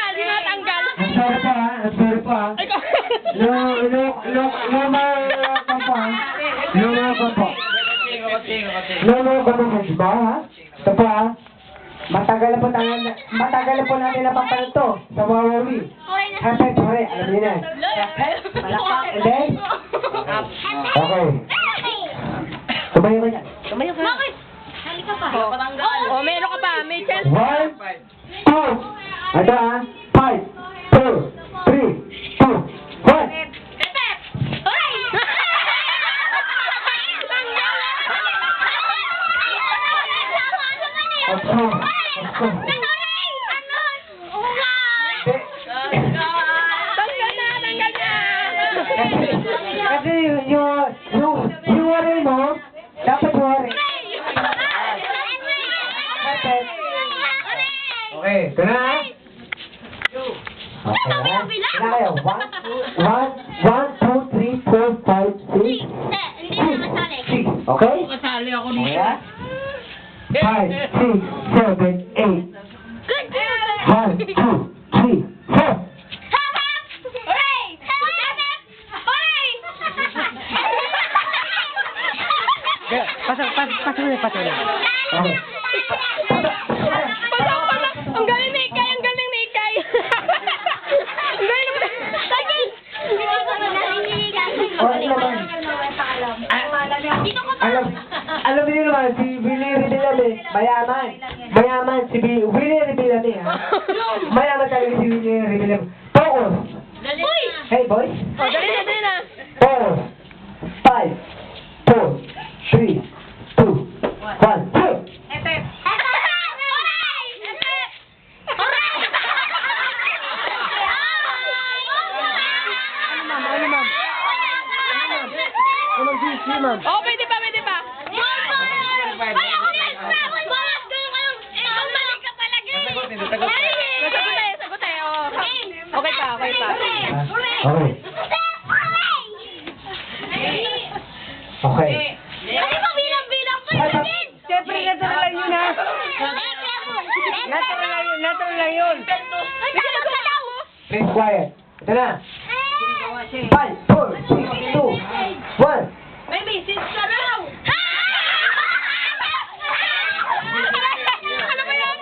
Sorry pa ha. Sorry pa ha. No more comments ba ha? Ito pa ha. Matagal na po natin napapanood to sa Wawawi. Hashtag hore, alam niyo na. And then? Okay. Tumayo ka dyan. Tumayo ka. Bakit? Halika pa. Oh, meron ka pa. May chance. 1, 2. Ito ha. 5, 4, 3, 2, 1. Kasi yung worry mo, dapat worry. Okay, ito na ha? Okay ha? Ilan kayo? 1, 2, 3, 4, 5, 6, 6. Okay? Kasali ako Okay dito. ha? 5, 6, 7, 8. 1, 2, 3, 4. Pasok na. Okay. Ang galing ni Ikay! Ang galing ni Ikay! Ang galing mo! Alam niyo naman, si Willie Rebelame, mayaman si Willie Rebelame ha. Mayaman talaga si Willie Rebelame. Focus! Hey boys! Oh, dali na! Focus! 5, 4, 3, 2, 1, 2! Oh, pwede pa! Sagot tayo. Okay pa. Okay. Siyempre, natural lang yun ha. Natural lang yun. Please quiet. Ito na. 5, 4, 3, 2, 1. May message ka raw. Ano ba yan?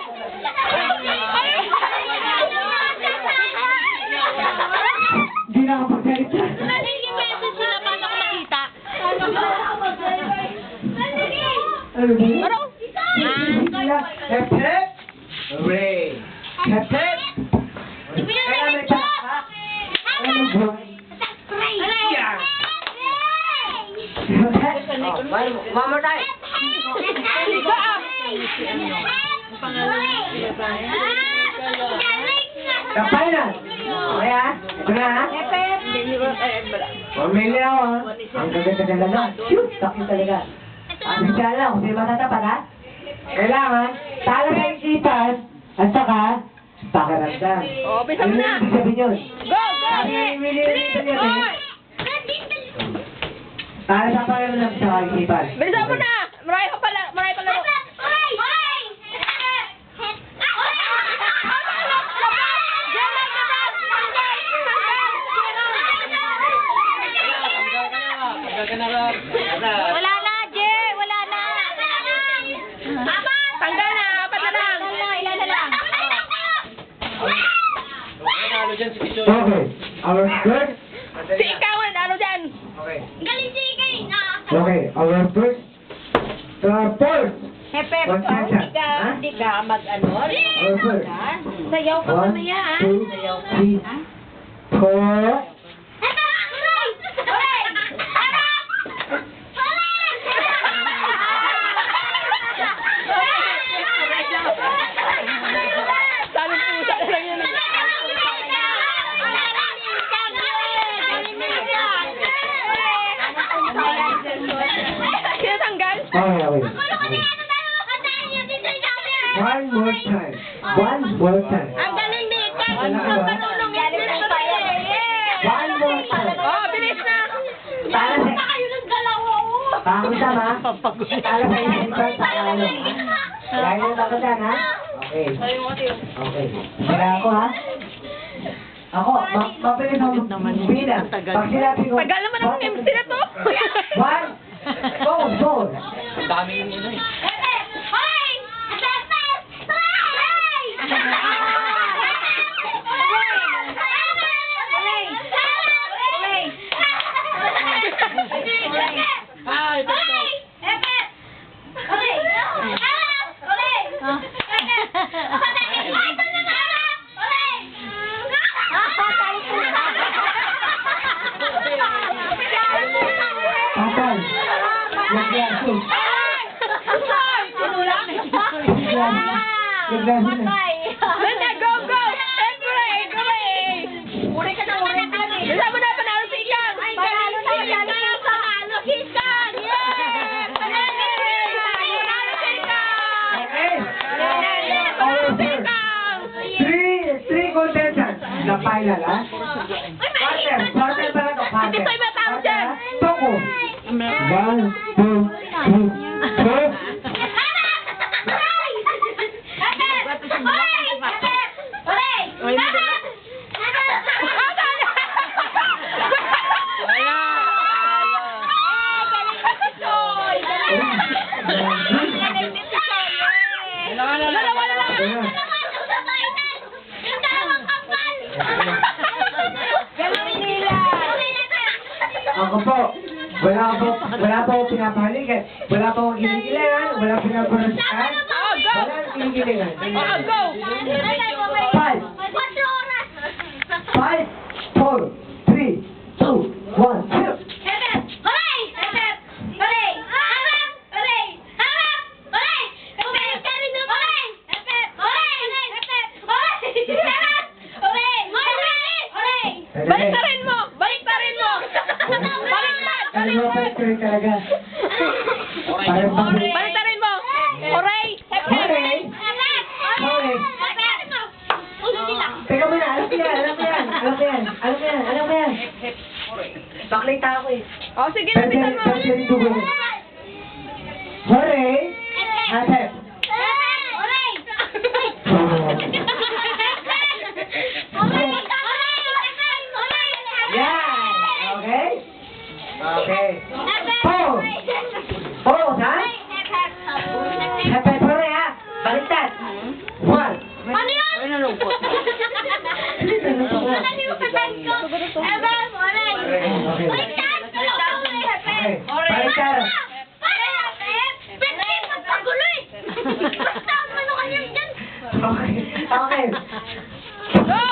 Hindi na ako magsalita. Nagiging message sila paano ko makita. Ano ba? Parang, Hep, hep. Hooray. Hep, hep. Kaya may palakpak. Ano ba? one more time. The final. Okay ha? Ito na ha? 1 million ako ha? Ang gaganda na. Shoot! Takot talaga. Ano siya lang kung sino matatapat ha? Kailangan talagang isipan at saka pakiramdam. Oh, bisa mo na. Ibig sabihin yun. Go! Sabi ng million. Para sa pakiramdam sa kaisipan. Bilisan mo na! Marami pa laro. Wala na, Jay! Wala na! Tanggal na! Apat na lang! Ilan na lang? Okay. Our first. Si Ikaw, ano dyan? Okay. Galing si Ikay! Okay. Our first. First. Hepe, One second. Ha? hindi ka mag-ano? Our first. Sayaw ka 1, mamaya, ha? 2, 3, 4. Sabi pusa na lang yun. Sino tanggal? Okay. One more time. Ang galing ni Ikay! Ano Ang ba? patulong yan! One more time. Oh, bilis na! Para sa... Kayo ng dalawa, oh! Pakita ha. Kala pa yung iba sa ano. Lagi na ako dyan ha. Okay. Okay. Kaya ako ha. Ako, mabilis ako bilang. Pag sinabi ko... Tagal naman ang MC na to. One. Go. Ang dami yung ano eh. Hoy! Ay, Patay. Lagyan ko. Lagyan ko na. Linda, go! Hooray! Bisa mo na panalo si Ikang! Panalo si Ikang! Yeah! Panalo si Ikang! Okay. Panalo si Ikang! Three contestants. Na final ha. Partner pala to. Hindi tayo matawag dyan. Toko. 1, 2, 3, 4. Ako po, wala po pinapahalikan, wala po kinikilingan, wala pinaparasikan, wala kinikilingan. Go! 5, 4, 3, 2, 1, 0. Baliktarin mo! Ano mo pa rin talaga? Parang bakit? Baliktarin mo! Hooray! Hooray! Teka muna, alam ko yan. Baklita ako eh. O, sige, lapitan mo! Hooray! Hasep! Yan! Okay? Okay. Pause! Pause, ha? Hasep, hooray ha! Baliktad! 1. Ano yun? Ay, nalungkot. Baliktad! Okay. Okay. Go!